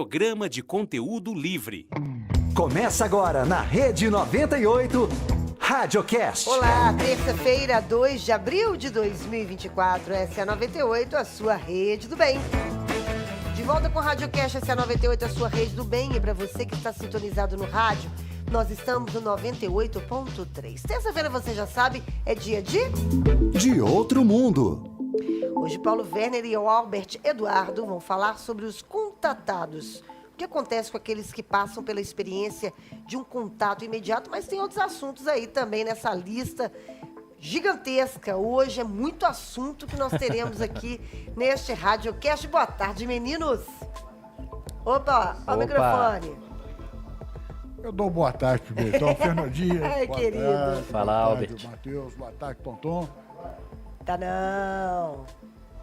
programa de conteúdo livre. Começa agora na Rede 98, Radiocast. Olá, terça-feira, 2 de abril de 2024. Essa é a 98, a sua rede do bem. De volta com o Radiocast, essa é a 98, a sua rede do bem. E para você que está sintonizado no rádio, nós estamos no 98.3. Terça-feira, você já sabe, é dia de outro mundo. Hoje, Paulo Werner e o Albert Eduardo vão falar sobre os contatados. O que acontece com aqueles que passam pela experiência de um contato imediato, mas tem outros assuntos aí também nessa lista gigantesca. Hoje é muito assunto que nós teremos aqui neste Radiocast. Boa tarde, meninos. Opa, ó o microfone. Eu dou boa tarde primeiro, então, Fernandinha. Ai, querido. Tarde, Fala, Albert. Matheus, boa tarde, Tonton. Tá não.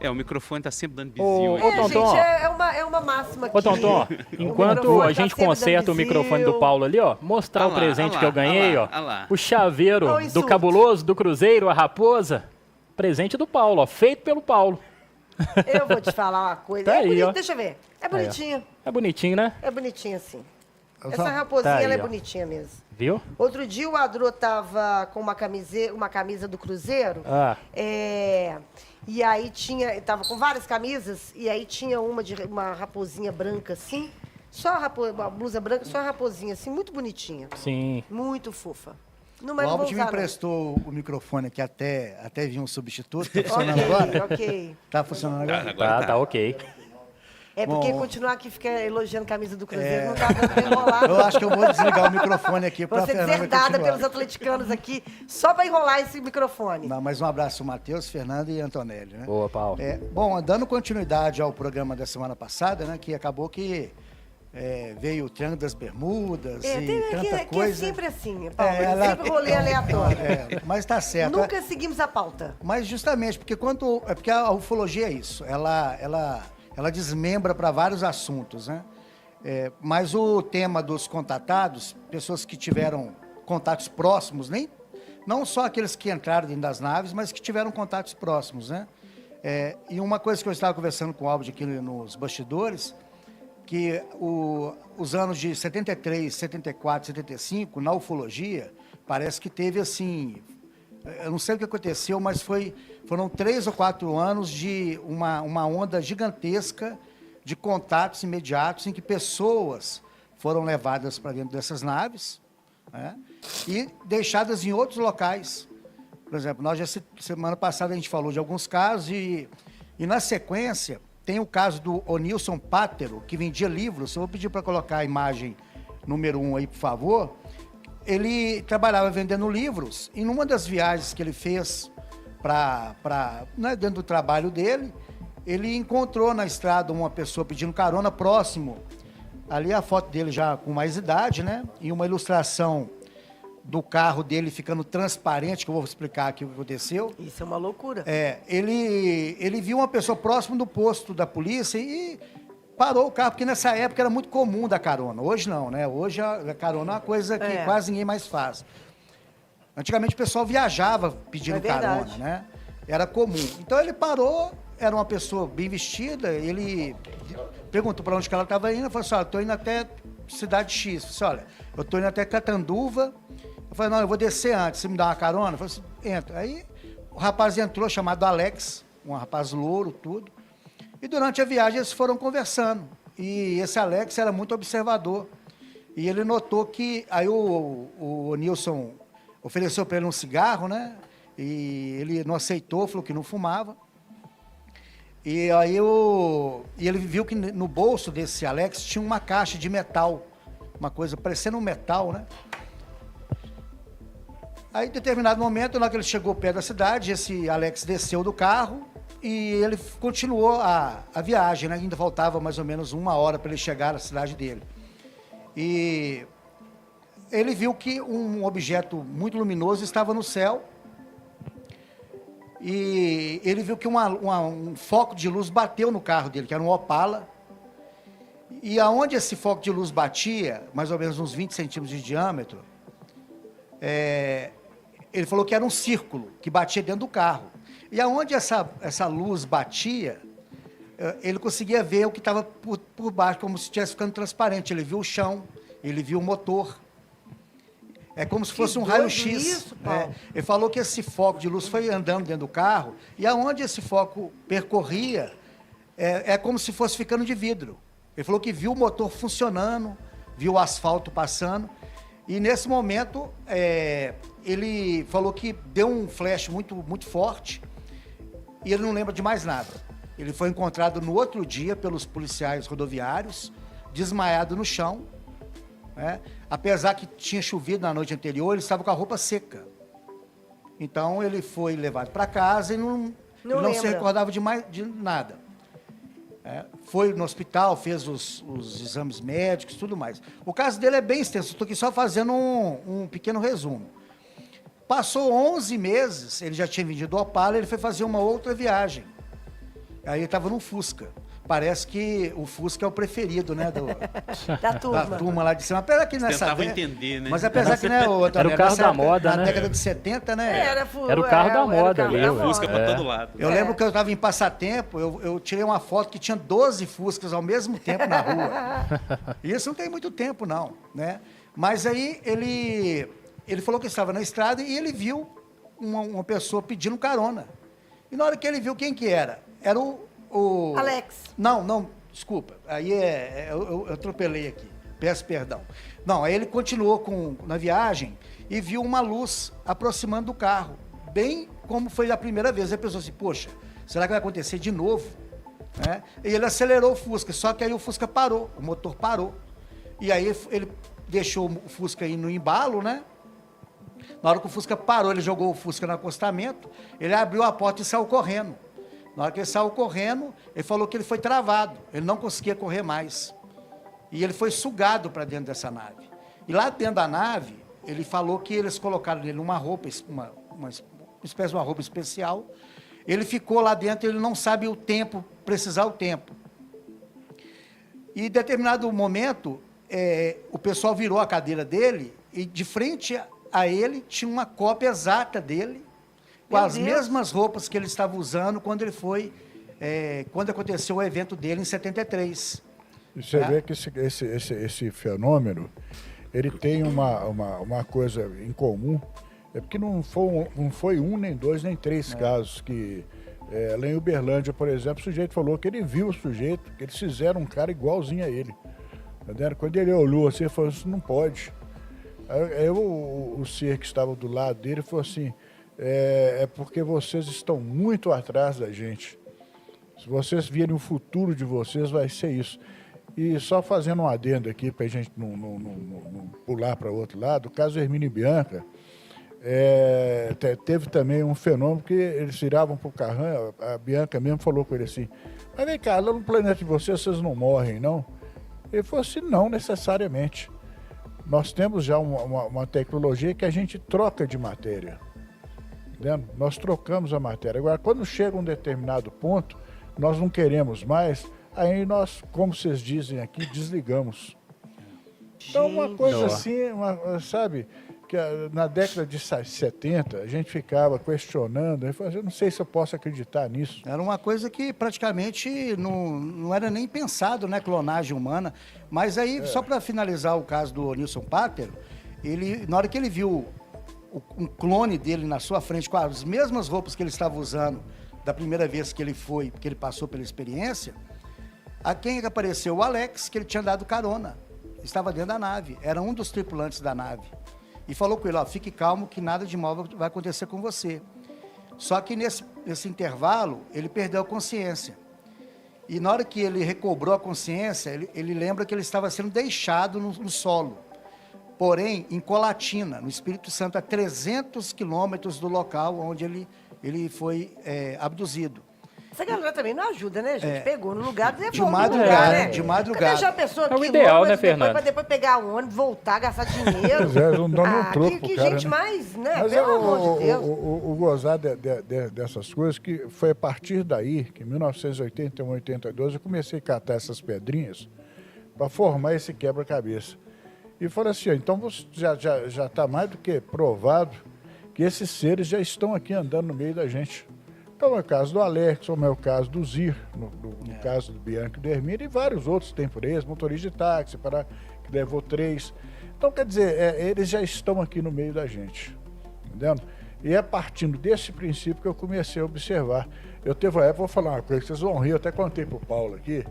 O microfone tá sempre dando vizinho. Ô, aí. Tonton. Gente, é uma máxima aqui. Ô, Tonton, enquanto microfone a tá gente sempre conserta o dando microfone bizil. do Paulo ali, ó, mostrar Ah o lá, presente ah lá, que eu ganhei, ah ó. lá, ah lá. O chaveiro Ó o do insulto. Cabuloso, do Cruzeiro, a Raposa. Presente do Paulo, ó, feito pelo Paulo. Eu vou te falar uma coisa. Tá É aí, bonito, ó. deixa eu ver. É bonitinho. É bonitinho, né? É bonitinho assim. Só- Essa raposinha, Tá aí, ela é ó. bonitinha mesmo. Viu? Outro dia o Adro tava com uma camisa do Cruzeiro. Ah. E aí tava com várias camisas, e aí tinha uma raposinha branca assim. Só uma blusa branca, só a raposinha assim, muito bonitinha. Sim. Muito fofa. Não, O mas não vou Albert me usar, não. emprestou o microfone aqui até vir um substituto. Tá funcionando agora? Ok. Tá funcionando agora? Agora Tá ok. É porque Bom. continuar aqui fica elogiando a camisa do Cruzeiro, não tá dando pra enrolar. Eu acho que eu vou desligar o microfone aqui pra Você Fernanda deserdada continuar. pelos atleticanos aqui, só pra enrolar esse microfone. Não, mas um abraço, Matheus, Fernanda e Antonelli, né? Boa, Paulo. Bom, dando continuidade ao programa da semana passada, né, que acabou que veio o Triângulo das Bermudas e tanta que coisa. é sempre assim, Paulo. É, É sempre rolê aleatório. Mas tá certo. Nunca seguimos a pauta. Mas justamente, porque porque a ufologia é isso, ela desmembra para vários assuntos, né? Mas o tema dos contatados, pessoas que tiveram contatos próximos, não só aqueles que entraram dentro das naves, mas que tiveram contatos próximos, né? E uma coisa que eu estava conversando com o Albert aqui nos bastidores, que os anos de 73, 74, 75, na ufologia, parece que teve assim... Eu não sei o que aconteceu, mas foram 3 ou 4 anos de uma onda gigantesca de contatos imediatos em que pessoas foram levadas para dentro dessas naves, né, e deixadas em outros locais. Por exemplo, semana passada a gente falou de alguns casos e na sequência tem o caso do Onilson Pátero, que vendia livros. Eu vou pedir para colocar a imagem número 1 aí, por favor. Ele trabalhava vendendo livros e numa das viagens que ele fez dentro do trabalho dele, ele encontrou na estrada uma pessoa pedindo carona próximo. Ali a foto dele já com mais idade, né? E uma ilustração do carro dele ficando transparente, que eu vou explicar aqui o que aconteceu. Isso é uma loucura. Ele viu uma pessoa próximo do posto da polícia e parou o carro, porque nessa época era muito comum dar carona. Hoje não, né? Hoje a carona é uma coisa que quase ninguém mais faz. Antigamente o pessoal viajava pedindo carona, né? Era comum. Então ele parou, era uma pessoa bem vestida, ele perguntou para onde que ela estava indo, falou assim, olha, estou indo até cidade X. Eu falei, olha, eu estou indo até Catanduva. Eu falei, não, eu vou descer antes, você me dá uma carona? Eu falei assim, entra. Aí o rapaz entrou, chamado Alex, um rapaz louro, tudo. E durante a viagem eles foram conversando. E esse Alex era muito observador. E ele notou que... Aí o Nilson ofereceu para ele um cigarro, né? E ele não aceitou, falou que não fumava. E aí ele viu que no bolso desse Alex tinha uma caixa de metal. Uma coisa parecendo um metal, né? Aí, em determinado momento, na hora que ele chegou perto da cidade, esse Alex desceu do carro e ele continuou a viagem, né? Ainda faltava mais ou menos 1 hora para ele chegar à cidade dele. E ele viu que um objeto muito luminoso estava no céu e ele viu que um foco de luz bateu no carro dele, que era um Opala. E aonde esse foco de luz batia, mais ou menos uns 20 centímetros de diâmetro, ele falou que era um círculo que batia dentro do carro. E aonde essa luz batia, ele conseguia ver o que estava por baixo, como se estivesse ficando transparente. Ele viu o chão, ele viu o motor. É como se fosse um raio-x. Isso, Paulo. Ele falou que esse foco de luz foi andando dentro do carro, e aonde esse foco percorria, é como se fosse ficando de vidro. Ele falou que viu o motor funcionando, viu o asfalto passando, e nesse momento ele falou que deu um flash muito, muito forte, e ele não lembra de mais nada. Ele foi encontrado no outro dia pelos policiais rodoviários, desmaiado no chão, né? Apesar que tinha chovido na noite anterior, ele estava com a roupa seca. Então ele foi levado para casa e ele não se recordava de nada. Foi no hospital, fez os exames médicos, tudo mais. O caso dele é bem extenso, estou aqui só fazendo um pequeno resumo. Passou 11 meses, ele já tinha vendido o Opala, ele foi fazer uma outra viagem. Aí ele estava num Fusca. Parece que o Fusca é o preferido, né? Da turma. Da turma lá de cima. Apesar que nessa Tentava entender, né? Mas apesar que, né, Era o carro da moda, na né? década de 70, né? Era o carro da moda ali. Fusca pra todo lado. Eu lembro que eu estava em Passatempo, eu tirei uma foto que tinha 12 Fuscas ao mesmo tempo na rua. E isso não tem muito tempo, não, né? Mas aí ele falou que estava na estrada e ele viu uma pessoa pedindo carona. E na hora que ele viu quem que era o Alex. Não, desculpa. Aí eu atropelei aqui. Peço perdão. Não, aí ele continuou na viagem e viu uma luz aproximando do carro. Bem como foi a primeira vez. Ele pensou assim, poxa, será que vai acontecer de novo? Né? E ele acelerou o Fusca, só que aí o Fusca parou, o motor parou. E aí ele deixou o Fusca aí no embalo, né? Na hora que o Fusca parou, ele jogou o Fusca no acostamento, ele abriu a porta e saiu correndo. Na hora que ele saiu correndo, ele falou que ele foi travado, ele não conseguia correr mais. E ele foi sugado para dentro dessa nave. E lá dentro da nave, ele falou que eles colocaram nele uma roupa, uma espécie de uma roupa especial. Ele ficou lá dentro, ele não sabe o tempo, precisar o tempo. E em determinado momento, o pessoal virou a cadeira dele e de frente a ele tinha uma cópia exata dele, com as mesmas roupas que ele estava usando quando ele foi, quando aconteceu o evento dele em 73. E você vê que esse fenômeno, ele tem uma coisa em comum, porque não foi um, nem dois, nem três casos que, lá em Uberlândia, por exemplo, o sujeito falou que ele viu o sujeito, que eles fizeram um cara igualzinho a ele. Entendeu? Quando ele olhou assim, ele falou assim, não pode. Aí o ser que estava do lado dele falou assim, é porque vocês estão muito atrás da gente. Se vocês virem o futuro de vocês, vai ser isso. E só fazendo um adendo aqui, para a gente não pular para o outro lado, o caso Hermínio e Bianca, teve também um fenômeno que eles viravam para o carrão, a Bianca mesmo falou com ele assim, mas vem cá, lá no planeta de vocês não morrem, não? Ele falou assim, não necessariamente. Nós temos já uma tecnologia que a gente troca de matéria. Entendeu? Nós trocamos a matéria. Agora, quando chega um determinado ponto, nós não queremos mais, aí nós, como vocês dizem aqui, desligamos. Então, uma coisa assim, sabe, que na década de 70, a gente ficava questionando, eu não sei se eu posso acreditar nisso. Era uma coisa que praticamente não era nem pensado, né, clonagem humana. Mas aí, só para finalizar o caso do Nilson Pater, na hora que ele viu um clone dele na sua frente, com as mesmas roupas que ele estava usando da primeira vez que ele passou pela experiência, a quem apareceu? O Alex, que ele tinha dado carona. Estava dentro da nave, era um dos tripulantes da nave. E falou com ele, fique calmo que nada de mal vai acontecer com você. Só que nesse intervalo, ele perdeu a consciência. E na hora que ele recobrou a consciência, ele lembra que ele estava sendo deixado no solo. Porém, em Colatina, no Espírito Santo, a 300 quilômetros do local onde ele foi abduzido. Essa galera também não ajuda, né, gente? Pegou no lugar, devolve de madrugada, né? de madrugada. Deixar a pessoa É o ideal, né, Fernando? Para depois pegar o ônibus, voltar, gastar dinheiro. Não dá um troco que pro cara, gente né? mais, né? Mas Pelo amor de Deus. o gozar dessas coisas, que foi a partir daí, que em 1981, 82, eu comecei a catar essas pedrinhas para formar esse quebra-cabeça. E falei assim, então já está mais do que provado que esses seres já estão aqui andando no meio da gente. Como é o caso do Alex, como é o caso do Zir, no caso do Bianchi e do Hermínio, e vários outros tem por eles, motorista de táxi, que levou 3. Então, quer dizer, eles já estão aqui no meio da gente, entendendo? E é partindo desse princípio que eu comecei a observar. Eu teve uma época, vou falar uma coisa que vocês vão rir, eu até contei para o Paulo aqui,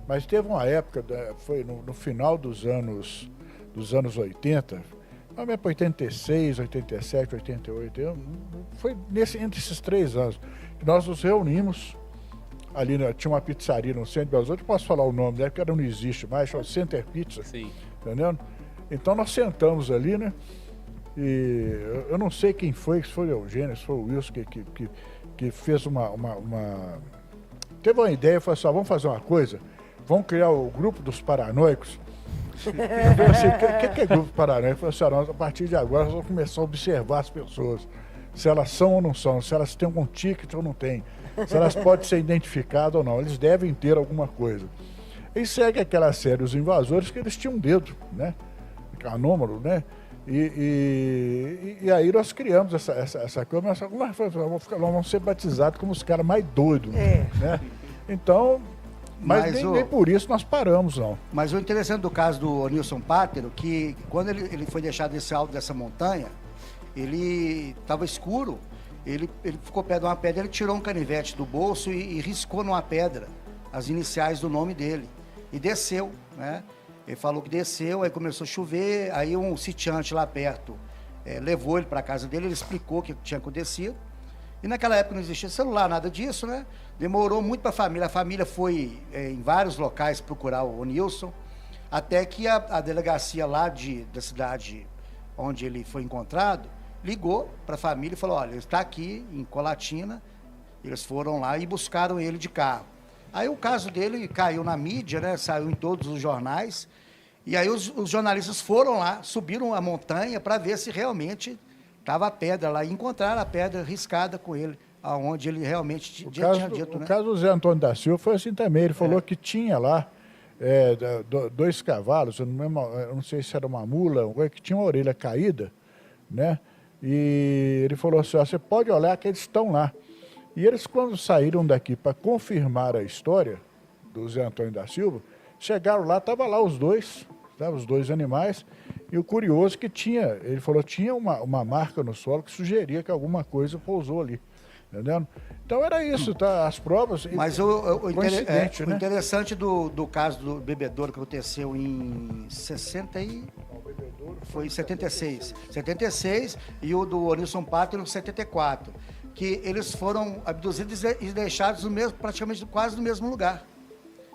mas teve uma época, foi no final dos anos 80, não é para 86, 87, 88, foi entre esses 3 anos, que nós nos reunimos, ali tinha uma pizzaria no centro de Belo Horizonte, posso falar o nome dela, porque ela não existe mais, chama Center Pizza, Sim. entendendo? Então nós sentamos ali, né? E eu não sei quem foi, se foi o Eugênio, se foi o Wilson, que fez teve uma ideia, falou assim, vamos fazer uma coisa, vamos criar o grupo dos paranoicos. Eu falei assim, o que é grupo paranoico? Eu falei assim, a partir de agora nós vamos começar a observar as pessoas, se elas são ou não são, se elas têm algum ticket ou não têm, se elas podem ser identificadas ou não, eles devem ter alguma coisa. E segue aquela série, os invasores, que eles tinham um dedo, né? Anômalo, né? E aí nós criamos essa coisa, nós vamos ser batizados como os caras mais doidos, né? Então, mas nem por isso nós paramos, não. Mas o interessante do caso do Onilson Pátero, que quando ele foi deixado nesse alto dessa montanha, ele estava escuro, ele ficou perto de uma pedra, ele tirou um canivete do bolso e riscou numa pedra as iniciais do nome dele. E desceu, né? Ele falou que desceu, aí começou a chover, aí um sitiante lá perto levou ele para a casa dele, ele explicou o que tinha acontecido. E naquela época não existia celular, nada disso, né? Demorou muito para a família foi em vários locais procurar o Onilson, até que a delegacia lá da cidade onde ele foi encontrado, ligou para a família e falou, olha, ele está aqui em Colatina, eles foram lá e buscaram ele de carro. Aí o caso dele caiu na mídia, né? Saiu em todos os jornais. E aí os jornalistas foram lá, subiram a montanha para ver se realmente estava a pedra lá. E encontraram a pedra riscada com ele, aonde ele realmente tinha dito. O caso do Zé Antônio da Silva foi assim também. Ele falou que tinha lá 2 cavalos, eu não sei se era uma mula, que tinha uma orelha caída, né? E ele falou assim, você pode olhar que eles estão lá. E eles, quando saíram daqui para confirmar a história do Zé Antônio da Silva, chegaram lá, estavam lá os dois animais, e o curioso que ele falou, tinha uma marca no solo que sugeria que alguma coisa pousou ali, entendendo? Então era isso, tá? As provas... Mas o interessante do caso do bebedouro que aconteceu em 76, e o do Onilson Pátero em 74, que eles foram abduzidos e deixados praticamente quase no mesmo lugar.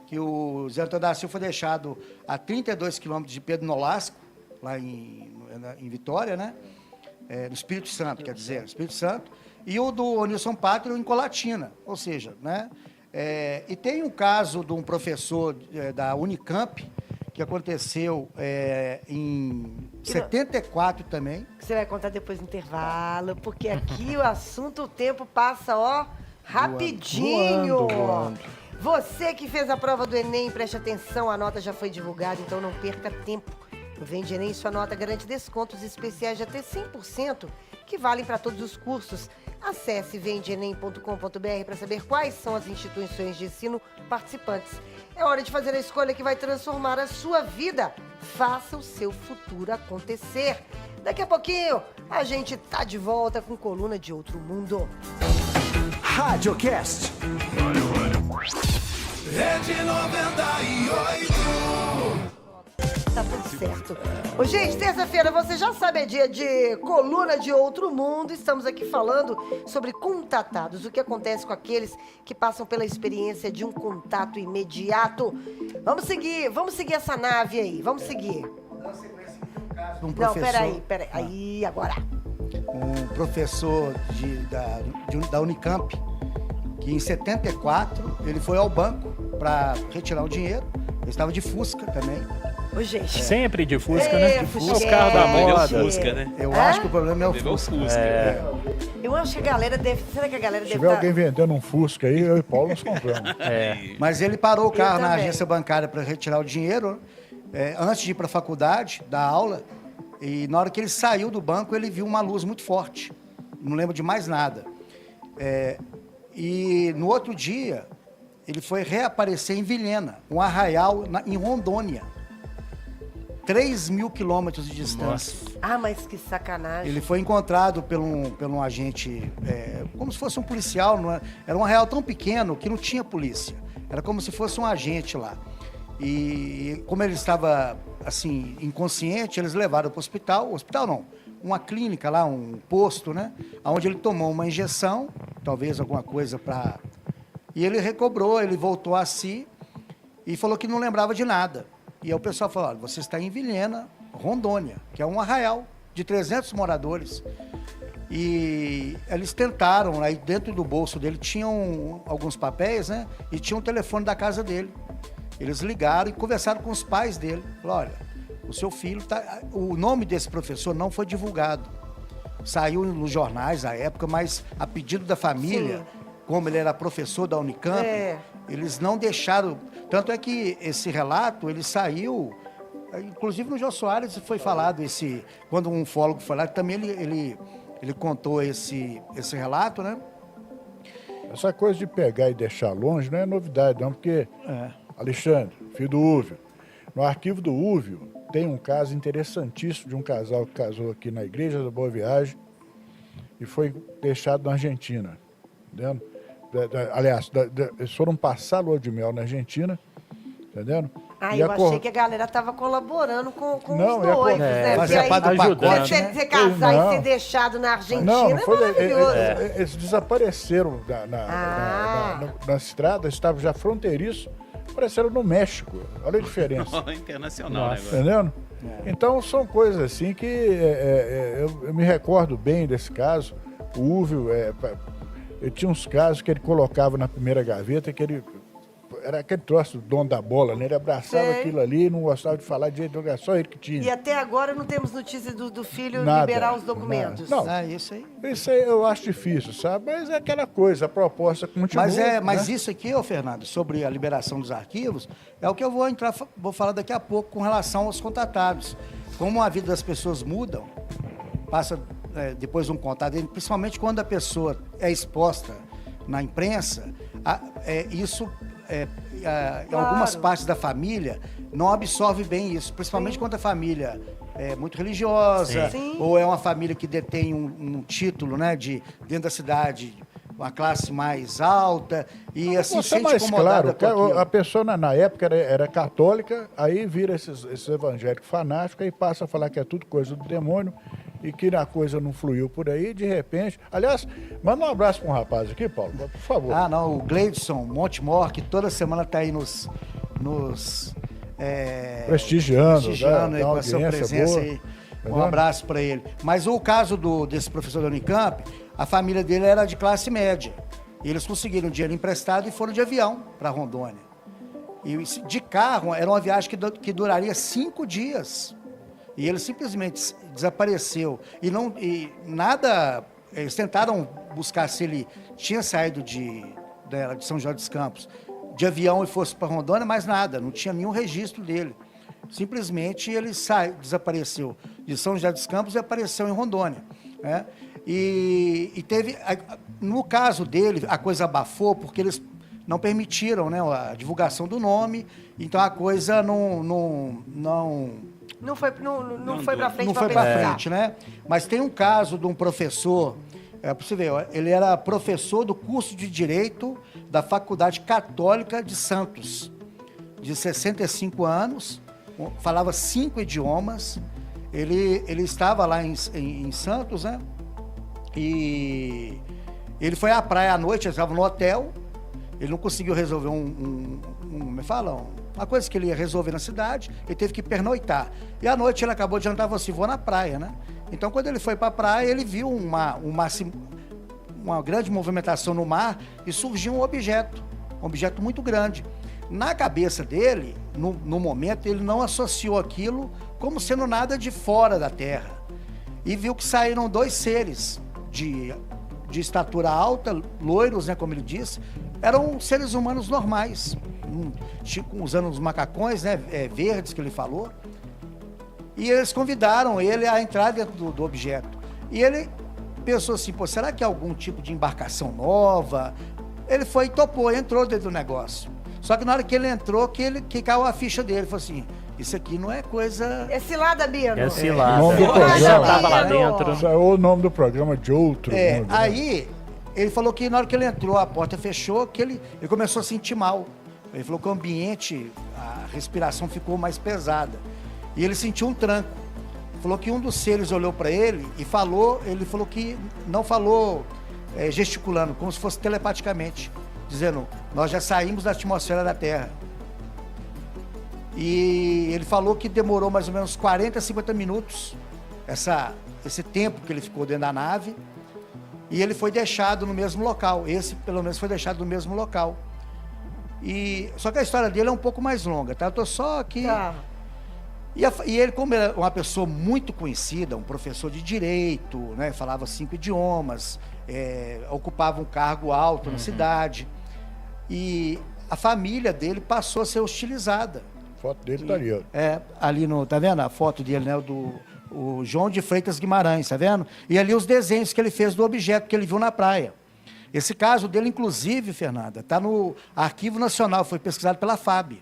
Que o Zé Antônio da Silva foi deixado a 32 quilômetros de Pedro Nolasco, lá em Vitória, né? No Espírito Santo, quer dizer, no Espírito Santo. E o do Onilson Pátero em Colatina, ou seja, né? E tem um caso de um professor da Unicamp, que aconteceu em 74 também. Você vai contar depois do intervalo, porque aqui o assunto, o tempo passa, rapidinho. Voando. Você que fez a prova do Enem, preste atenção, a nota já foi divulgada, então não perca tempo. No Vende Enem, sua nota garante descontos especiais de até 100%, que valem para todos os cursos. Acesse vendeenem.com.br para saber quais são as instituições de ensino participantes. É hora de fazer a escolha que vai transformar a sua vida. Faça o seu futuro acontecer. Daqui a pouquinho, a gente tá de volta com Coluna de Outro Mundo. RádioCast. Rede 98. Tá tudo certo. Ô, gente, terça-feira, você já sabe, é dia de Coluna de Outro Mundo. Estamos aqui falando sobre contatados, o que acontece com aqueles que passam pela experiência de um contato imediato. Vamos seguir essa nave aí, vamos seguir. Um professor, Não, peraí. Aí, agora. Um professor da Unicamp, que em 74 ele foi ao banco para retirar o dinheiro. Ele estava de Fusca também. Ô, gente. Sempre de Fusca, né? De Fusca. Os carros da Levou moda. Fusca, né? Eu acho que o problema é o Levou Fusca. Fusca. Eu acho que a galera deve... Será que a galera Se deve tiver estar... alguém vendendo um Fusca aí, eu e Paulo nós compramos. Mas ele parou o carro na também. agência bancária para retirar o dinheiro, antes de ir para a faculdade, dar aula, e na hora que ele saiu do banco, ele viu uma luz muito forte. Não lembro de mais nada. E no outro dia, ele foi reaparecer em Vilhena, um arraial em Rondônia. 3.000 quilômetros de distância. Ah, mas que sacanagem. Ele foi encontrado por um agente, como se fosse um policial. Era um arraial tão pequeno que não tinha polícia. Era como se fosse um agente lá. E como ele estava, assim, inconsciente, eles levaram para o hospital. Hospital não, uma clínica lá, um posto, né? Onde ele tomou uma injeção, talvez alguma coisa para... E ele recobrou, ele voltou a si e falou que não lembrava de nada. E aí o pessoal falou, olha, você está em Vilhena, Rondônia, que é um arraial de 300 moradores. E eles tentaram, aí dentro do bolso dele tinham alguns papéis, né? E tinha um telefone da casa dele. Eles ligaram e conversaram com os pais dele. Falaram, olha, o seu filho tá... O nome desse professor não foi divulgado. Saiu nos jornais à época, mas a pedido da família, sim, como ele era professor da Unicamp, eles não deixaram... Tanto é que esse relato, ele saiu... Inclusive no Jô Soares foi falado quando um ufólogo foi lá, também ele contou esse relato, né? Essa coisa de pegar e deixar longe não é novidade, não, porque... Alexandre, filho do Úvio, no arquivo do Úvio tem um caso interessantíssimo de um casal que casou aqui na Igreja da Boa Viagem e foi deixado na Argentina, entendendo? Aliás, eles foram passar lua de mel na Argentina, entendendo? Ah, eu achei que a galera estava colaborando com não, os noivos, né? Fazia Aí, parte do pacote, né? Você casar e ser deixado na Argentina não foi, é maravilhoso. Eles desapareceram na estrada, estavam já fronteiriços, apareceram no México. Olha a diferença. Internacional, né? Entendendo? Então, são coisas assim que eu me recordo bem desse caso. O Úvio, ele tinha uns casos que ele colocava na primeira gaveta, que ele... Era aquele troço do dono da bola, né? Ele abraçava aquilo ali, não gostava de falar de jeito, era só ele que tinha. E até agora não temos notícia do filho Nada, liberar os documentos. Não, isso aí. Isso aí eu acho difícil, sabe? Mas é aquela coisa, a proposta continua. Mas isso aqui, Fernando, sobre a liberação dos arquivos, é o que eu vou falar daqui a pouco com relação aos contatados. Como a vida das pessoas mudam, passa depois de um contato, principalmente quando a pessoa é exposta na imprensa, isso... em algumas partes da família não absorve bem isso, principalmente quando a família é muito religiosa, ou é uma família que detém um título, né, dentro da cidade, uma classe mais alta, e assim sente mais incomodada claro, com aquilo. a pessoa na época era católica, aí vira esses evangélicos fanáticos, aí passa a falar que é tudo coisa do demônio, e que a coisa não fluiu por aí, de repente... Aliás, manda um abraço para um rapaz aqui, Paulo, por favor. O Gleidson Montemor, que toda semana está aí prestigiando aí com a sua presença aí. Um abraço para ele. Mas o caso desse professor da Unicamp, a família dele era de classe média. E eles conseguiram dinheiro emprestado e foram de avião para Rondônia. E de carro, era uma viagem que duraria 5 dias. E ele simplesmente desapareceu. E nada... Eles tentaram buscar se ele tinha saído de São José dos Campos de avião e fosse para Rondônia, mas nada. Não tinha nenhum registro dele. Simplesmente ele desapareceu de São José dos Campos e apareceu em Rondônia, né? E teve... No caso dele, a coisa abafou porque eles não permitiram, né, a divulgação do nome. Então a coisa Não foi para frente. Não foi para frente, né? Mas tem um caso de um professor, para você ver, ele era professor do curso de Direito da Faculdade Católica de Santos, de 65 anos, falava 5 idiomas, ele estava lá em Santos, né? E ele foi à praia à noite, ele estava no hotel, ele não conseguiu resolver uma coisa que ele ia resolver na cidade, ele teve que pernoitar. E à noite ele acabou de jantar, assim, vou na praia, né? Então, quando ele foi para a praia, ele viu uma grande movimentação no mar e surgiu um objeto muito grande. Na cabeça dele, no momento, ele não associou aquilo como sendo nada de fora da Terra. E viu que saíram 2 seres de estatura alta, loiros, né, como ele disse, eram seres humanos normais, usando os macacões, né, verdes que ele falou, e eles convidaram ele a entrar dentro do objeto. E ele pensou assim, será que é algum tipo de embarcação nova? Ele foi e topou, entrou dentro do negócio. Só que na hora que ele entrou, que caiu a ficha dele. Ele falou assim, isso aqui não é coisa... É cilada, Bino. É cilada. O nome do Já programa. tava lá dentro. Isso é o nome do programa de outro mundo. Né? Aí, ele falou que na hora que ele entrou, a porta fechou, que ele começou a sentir mal. Ele falou que o ambiente, a respiração ficou mais pesada. E ele sentiu um tranco. Falou que um dos seres olhou para ele e falou, ele falou que não falou gesticulando, como se fosse telepaticamente, dizendo, nós já saímos da atmosfera da Terra. E ele falou que demorou mais ou menos 40, 50 minutos, esse tempo que ele ficou dentro da nave, e ele foi deixado no mesmo local. Esse, pelo menos, foi deixado no mesmo local. Só que a história dele é um pouco mais longa, tá? Eu tô só aqui... Tá. E ele, como era uma pessoa muito conhecida, um professor de direito, né, falava 5 idiomas, ocupava um cargo alto na cidade, e a família dele passou a ser hostilizada. A foto dele tá ali, ó. Ali no, tá vendo a foto dele, né, o João de Freitas Guimarães, tá vendo? E ali os desenhos que ele fez do objeto que ele viu na praia. Esse caso dele, inclusive, Fernanda, tá no Arquivo Nacional, foi pesquisado pela FAB,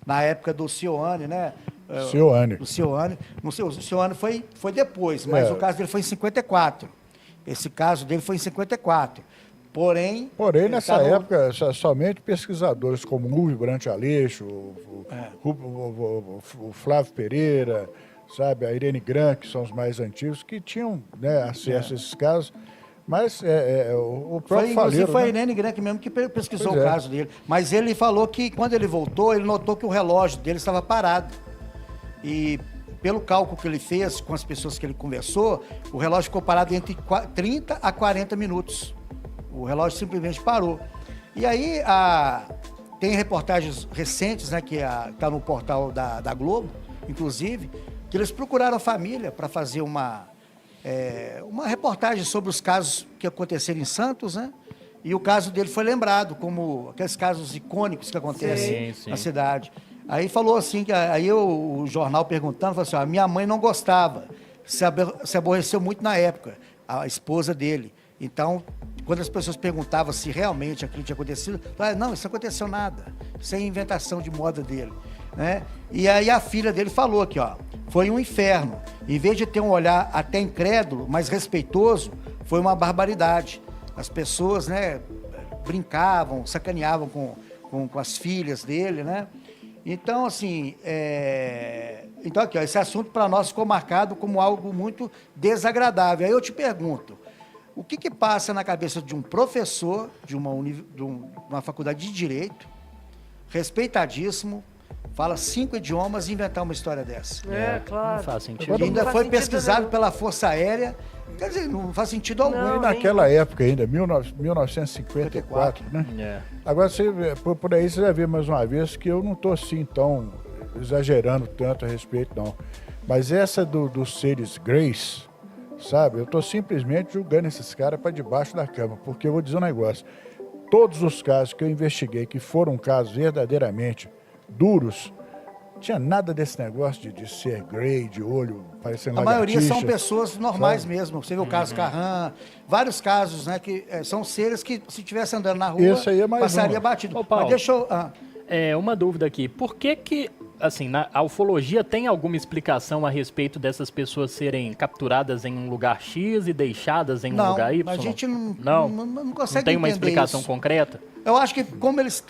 na época do Cioane, né? Cioane. O Cioane. O Cioane foi depois, mas o caso dele foi em 54. Esse caso dele foi em 54. Porém, nessa época, somente pesquisadores como o Rubem Brant Aleixo, o Flávio Pereira, sabe, a Irene Gran, que são os mais antigos, que tinham, né, acesso a esses casos. Mas o próprio Faleiro... Foi a né? Irene Gran mesmo que pesquisou o caso dele. Mas ele falou que, quando ele voltou, ele notou que o relógio dele estava parado. E pelo cálculo que ele fez com as pessoas que ele conversou, o relógio ficou parado entre 30 a 40 minutos. O relógio simplesmente parou. E aí, tem reportagens recentes, né, que está no portal da Globo, inclusive, que eles procuraram a família para fazer uma reportagem sobre os casos que aconteceram em Santos, né? E o caso dele foi lembrado como aqueles casos icônicos que acontecem na cidade. Aí falou assim, o jornal perguntando, falou assim, a minha mãe não gostava, se aborreceu muito na época, a esposa dele. Então, quando as pessoas perguntavam se realmente aquilo tinha acontecido, falaram, não, isso não aconteceu nada, isso é inventação de moda dele. Né? E aí a filha dele falou aqui, ó, foi um inferno. Em vez de ter um olhar até incrédulo, mas respeitoso, foi uma barbaridade. As pessoas, né, brincavam, sacaneavam com as filhas dele, né? Então, assim, então aqui, ó, esse assunto para nós ficou marcado como algo muito desagradável. Aí eu te pergunto, o que passa na cabeça de um professor de uma faculdade de Direito, respeitadíssimo, fala 5 idiomas e inventar uma história dessa? Claro. Não faz sentido. E ainda Não foi faz sentido pesquisado nenhum. pela Força Aérea, quer dizer, não faz sentido algum. Não, E naquela época ainda, 1954, né? Agora, por aí você vai ver mais uma vez que eu não estou assim tão exagerando tanto a respeito, não. Mas essa dos seres Grace, sabe? Eu estou simplesmente julgando esses caras para debaixo da cama, porque eu vou dizer um negócio. Todos os casos que eu investiguei, que foram casos verdadeiramente duros, tinha nada desse negócio de ser grey, de olho parecendo A maioria lagartixa. são pessoas normais mesmo. Você viu o caso Carran, vários casos, né, que são seres que, se estivesse andando na rua, Esse aí é mais passaria um. batido. Ô, Paulo. Mas deixa eu... Uma dúvida aqui. Por que, assim, a ufologia tem alguma explicação a respeito dessas pessoas serem capturadas em um lugar X e deixadas em um lugar Y? A gente não consegue Não tem uma entender explicação isso. concreta? Eu acho que como eles...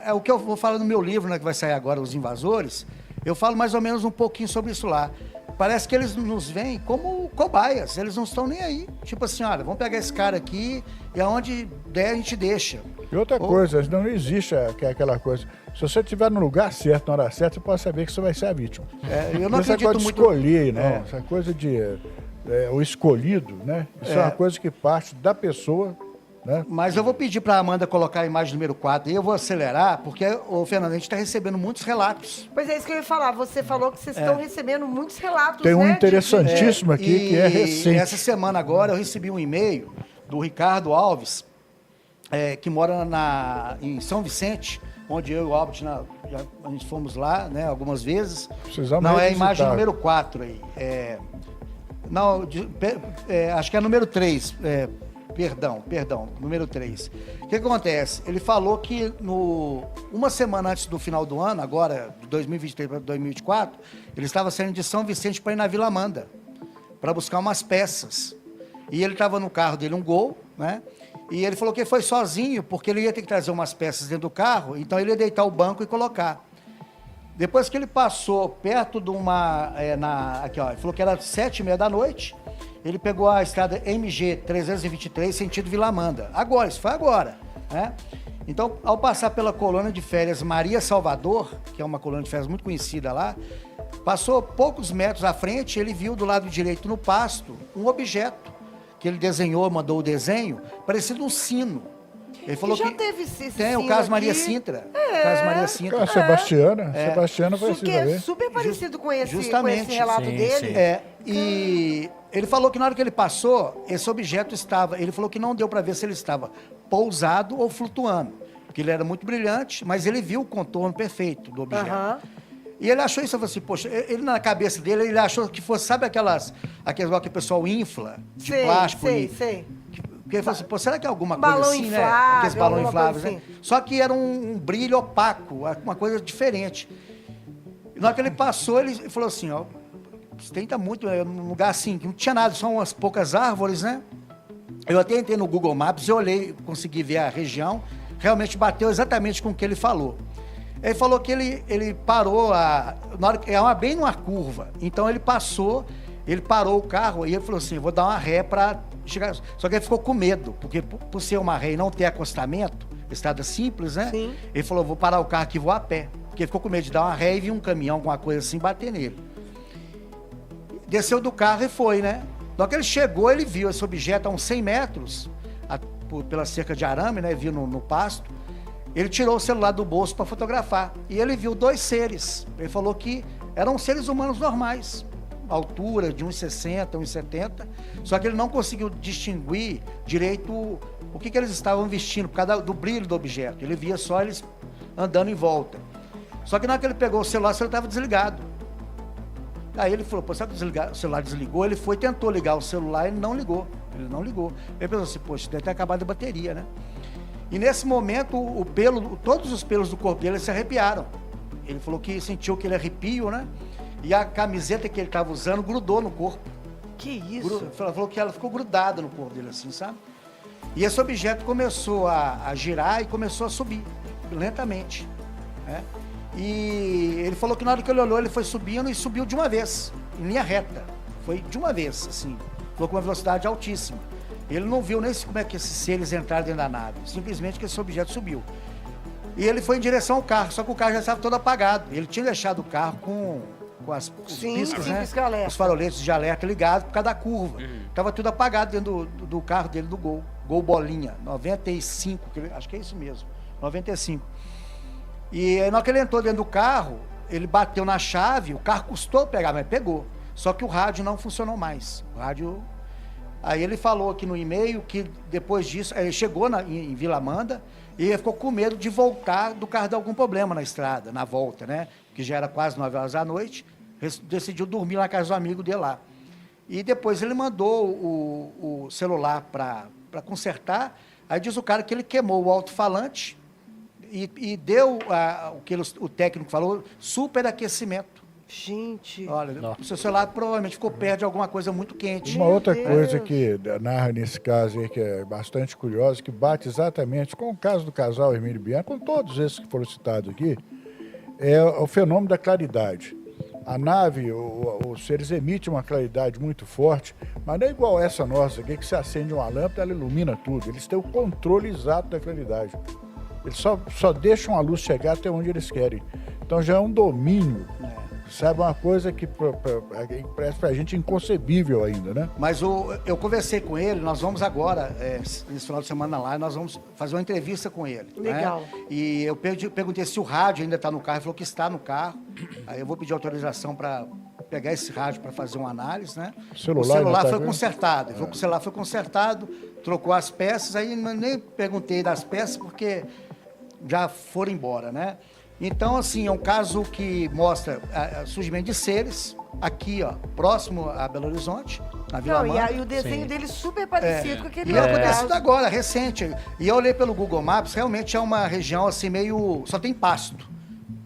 É o que eu vou falar no meu livro, né, que vai sair agora, Os Invasores, eu falo mais ou menos um pouquinho sobre isso lá. Parece que eles nos veem como cobaias, eles não estão nem aí. Tipo assim, olha, vamos pegar esse cara aqui e aonde der a gente deixa. E outra coisa, não existe aquela coisa. Se você estiver no lugar certo, na hora certa, você pode saber que você vai ser a vítima. Eu não essa acredito coisa de muito... escolher, não. Essa coisa de o escolhido, né? Isso é uma coisa que parte da pessoa, né? Mas eu vou pedir para a Amanda colocar a imagem número 4 e eu vou acelerar, porque, Fernando, a gente está recebendo muitos relatos. Pois é isso que eu ia falar. Você falou que vocês estão recebendo muitos relatos, Tem um né, interessantíssimo aqui, que é recente. Essa semana agora eu recebi um e-mail do Ricardo Alves, que mora em São Vicente, onde eu e o Albert, a gente fomos lá, né, algumas vezes. Precisamos Não, é a revisitar. imagem número 4 aí. Acho que é a número 3. Perdão, número 3. O que acontece? Ele falou que uma semana antes do final do ano, agora, de 2023 para 2024, ele estava saindo de São Vicente para ir na Vila Amanda, para buscar umas peças. E ele estava no carro dele, um Gol, né? E ele falou que ele foi sozinho, porque ele ia ter que trazer umas peças dentro do carro, então ele ia deitar o banco e colocar. Depois que ele passou perto de uma... aqui, ó, ele falou que era 7h30 da noite, ele pegou a estrada MG 323, sentido Vila Amanda. Agora, isso foi agora, né? Então, ao passar pela colônia de férias Maria Salvador, que é uma colônia de férias muito conhecida lá, passou poucos metros à frente, ele viu do lado direito no pasto um objeto que ele desenhou, mandou o desenho, parecido um sino. Ele falou já que teve esse tem o sino caso Maria aqui. Sintra. O caso Maria Sintra. A Sebastiana. Sebastiana Isso que precisa é ver. super parecido com esse Justamente. relato Sim, dele. sim. E ele falou que na hora que ele passou, esse objeto estava... Ele falou que não deu para ver se ele estava pousado ou flutuando, porque ele era muito brilhante, mas ele viu o contorno perfeito do objeto. Aham. E ele achou isso, eu falei assim, poxa, ele na cabeça dele, ele achou que fosse, sabe aqueles igual que o pessoal infla, de plástico? Sei. Porque ele falou assim, pô, será que é alguma Balão coisa assim, né? inflável, Aqueles balões alguma infláveis, coisa né? Só que era um brilho opaco, uma coisa diferente. E na hora que ele passou, ele falou assim, ó, você tenta muito, num lugar assim, que não tinha nada, só umas poucas árvores, né? Eu até entrei no Google Maps e olhei, consegui ver a região, realmente bateu exatamente com o que ele falou. Ele falou que ele parou, bem numa curva, então ele parou o carro e ele falou assim, vou dar uma ré para chegar. Só que ele ficou com medo, porque por ser uma ré e não ter acostamento, estrada simples, né? Sim. Ele falou, vou parar o carro aqui e vou a pé, porque ele ficou com medo de dar uma ré e vir um caminhão, alguma coisa assim, bater nele. Desceu do carro e foi, né? Na hora que ele chegou, ele viu esse objeto a uns 100 metros, pela cerca de arame, né? Viu no pasto. Ele tirou o celular do bolso para fotografar. E ele viu 2 seres. Ele falou que eram seres humanos normais. Altura de 1,60, 1,70. Só que ele não conseguiu distinguir direito o que eles estavam vestindo, por causa do brilho do objeto. Ele via só eles andando em volta. Só que na hora que ele pegou o celular estava desligado. Aí ele falou, pô, sabe que o celular desligou? Ele foi, tentou ligar o celular e ele não ligou. Ele pensou assim, poxa, deve ter acabado a bateria, né? E nesse momento, todos os pelos do corpo dele se arrepiaram. Ele falou que sentiu aquele arrepio, né? E a camiseta que ele estava usando grudou no corpo. Que isso? Falou que ela ficou grudada no corpo dele, assim, sabe? E esse objeto começou a girar e começou a subir, lentamente, né? E ele falou que na hora que ele olhou, ele foi subindo e subiu de uma vez, em linha reta. Foi de uma vez, assim. Falou com uma velocidade altíssima. Ele não viu nem como é que esses seres entraram dentro da nave, simplesmente que esse objeto subiu. E ele foi em direção ao carro, só que o carro já estava todo apagado. Ele tinha deixado o carro com os piscas, né? Pisca-alerta. Os faroletes de alerta ligados por causa da curva. Estava tudo apagado dentro do carro dele, do Gol. Gol bolinha, 95, acho que é isso mesmo, 95. E na hora que ele entrou dentro do carro, ele bateu na chave, o carro custou pegar, mas pegou. Só que o rádio não funcionou mais. O rádio... Aí ele falou aqui no e-mail que depois disso, ele chegou em Vila Amanda e ele ficou com medo de voltar do carro dar algum problema na estrada, na volta, né? Que já era quase 9 horas da noite, decidiu dormir na casa do amigo dele lá. E depois ele mandou o celular para consertar, aí diz o cara que ele queimou o alto-falante e deu o que o técnico falou, superaquecimento. Gente. Olha, o seu celular provavelmente ficou perto de alguma coisa muito quente. Uma outra Deus. coisa que narra nesse caso aí, que é bastante curiosa, que bate exatamente com o caso do casal Hermínio Bianchi, com todos esses que foram citados aqui, é o fenômeno da claridade. A nave, os seres emitem uma claridade muito forte, mas não é igual essa nossa aqui, que se acende uma lâmpada, ela ilumina tudo. Eles têm o controle exato da claridade. Eles só deixam a luz chegar até onde eles querem. Então já é um domínio, sabe? Uma coisa que parece pra gente inconcebível ainda, né? Mas eu conversei com ele, nós vamos agora, nesse final de semana lá, nós vamos fazer uma entrevista com ele. Legal. Né? E eu perguntei se o rádio ainda está no carro, ele falou que está no carro. Aí eu vou pedir autorização para pegar esse rádio para fazer uma análise, né? O celular foi tá vendo? consertado. Ele falou que o celular foi consertado, trocou as peças, aí nem perguntei das peças porque já foram embora, né? Então, assim, é um caso que mostra surgimento de seres, aqui, ó, próximo a Belo Horizonte, na Vila Não, Mãe. e o desenho Sim. dele super parecido com aquele E é outro acontecido caso. agora, recente. E eu olhei pelo Google Maps, realmente é uma região assim meio... Só tem pasto.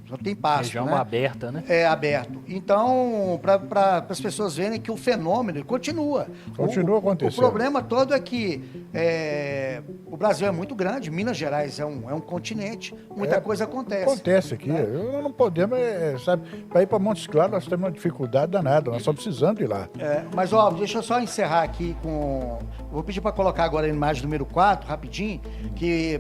Só tem pasto, Região né? aberta, né? É aberto. Então, para as pessoas verem que o fenômeno ele continua. Continua acontecendo. O problema todo é que o Brasil é muito grande, Minas Gerais é um continente, muita coisa acontece. Acontece aqui. Eu não podemos, sabe, para ir para Montes Claros nós temos uma dificuldade danada, nós estamos precisando ir lá. Mas, ó, deixa eu só encerrar aqui com... Vou pedir para colocar agora a imagem número 4, rapidinho, que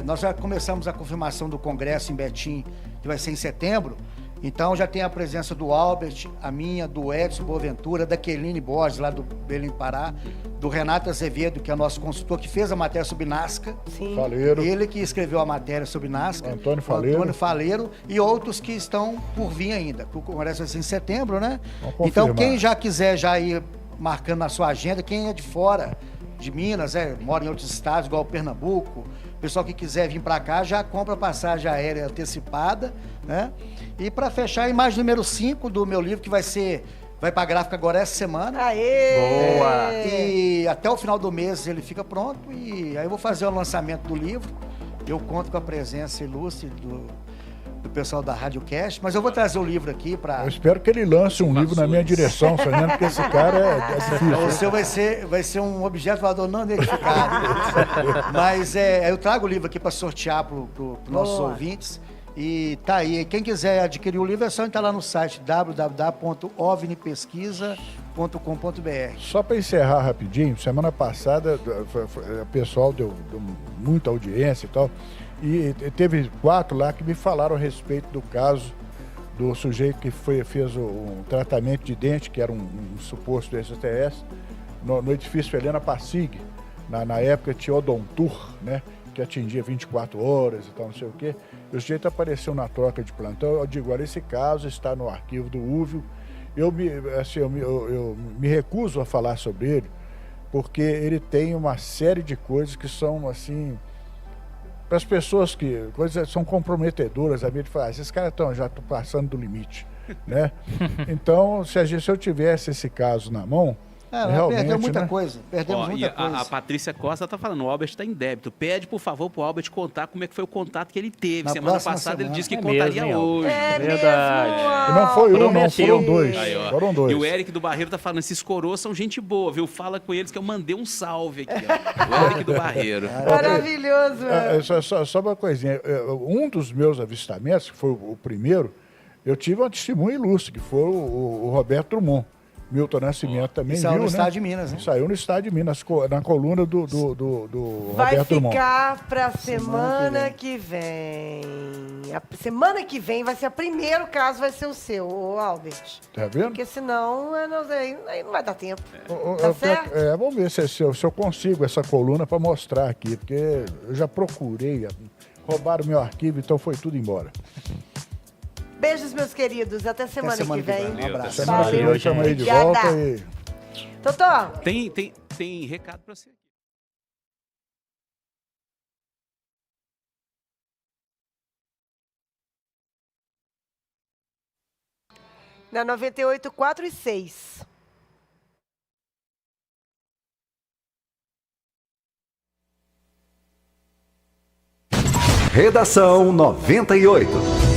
nós já começamos a confirmação do Congresso em Betim, que vai ser em setembro. Então já tem a presença do Albert, a minha, do Edson Boaventura, da Keline Borges, lá do Belém Pará, do Renato Azevedo, que é nosso consultor, que fez a matéria sobre Nazca. Sim. Faleiro, Ele que escreveu a matéria sobre Nazca. Antônio o Faleiro. Antônio Faleiro e outros que estão por vir ainda. O Congresso vai ser em setembro, né? Vamos Então confirmar. quem já quiser já ir marcando na sua agenda, quem é de fora de Minas, mora em outros estados, igual Pernambuco, pessoal que quiser vir para cá já compra passagem aérea antecipada, né? E para fechar, a imagem número 5 do meu livro, que vai para a gráfica agora essa semana. Aê! Boa! E até o final do mês ele fica pronto. E aí eu vou fazer o lançamento do livro. Eu conto com a presença ilustre do pessoal da RádioCast, mas eu vou trazer o livro aqui para... eu espero que ele lance um livro na minha direção, sonhando, porque esse cara é O difícil. seu vai ser um objeto voador não identificado. Mas eu trago o livro aqui para sortear para os nossos Boa. ouvintes. E tá aí. Quem quiser adquirir o livro é só entrar lá no site www.ovnipesquisa.com.br. Só para encerrar rapidinho, semana passada o pessoal deu muita audiência e tal, e teve 4 lá que me falaram a respeito do caso do sujeito que fez um tratamento de dente, que era um suposto STS, no edifício Helena Passig. Na época tinha Odontur, né? Que atingia 24 horas e tal, não sei o quê. E o sujeito apareceu na troca de plantão. Eu digo, olha, esse caso está no arquivo do UVIO. Eu me recuso a falar sobre ele, porque ele tem uma série de coisas que são, assim, para as pessoas que coisas são comprometedoras. A minha de falar, esses caras já estão passando do limite, né? Então, se eu tivesse esse caso na mão, realmente, perdeu muita né? coisa. Perdemos Ó, e muita coisa. a Patrícia Costa tá falando, o Albert está em débito. Pede, por favor, pro Albert contar como é que foi o contato que ele teve. Na Semana próxima passada semana. ele disse que É contaria mesmo, hein, hoje. É Verdade. mesmo, E não foi um, não, Prometeu. foram 2. Aí, ó. Foram 2. E o Eric do Barreiro tá falando, esses coroas são gente boa, viu? Fala com eles que eu mandei um salve aqui, ó. O Eric do Barreiro. Maravilhoso. Só uma coisinha. Um dos meus avistamentos, que foi o primeiro, eu tive uma testemunha ilustre, que foi o Roberto Drummond. Milton Nascimento também Saiu viu, no né? estado de Minas, né? Saiu no estado de Minas, na coluna do Vai Roberto Drummond. ficar pra semana que vem. A semana que vem vai ser o primeiro caso, vai ser o seu, ô Albert. Tá vendo? Porque senão, aí não vai dar tempo. Ô, Tá certo? vamos ver se eu consigo essa coluna para mostrar aqui, porque eu já procurei, roubaram meu arquivo, então foi tudo embora. Beijos, meus queridos. Até semana que vem. Um abraço. Semana que vem Valeu, estamos aí de obrigada. volta e... Totó, Tem recado pra você. na 98, 4 e 6. Redação 98.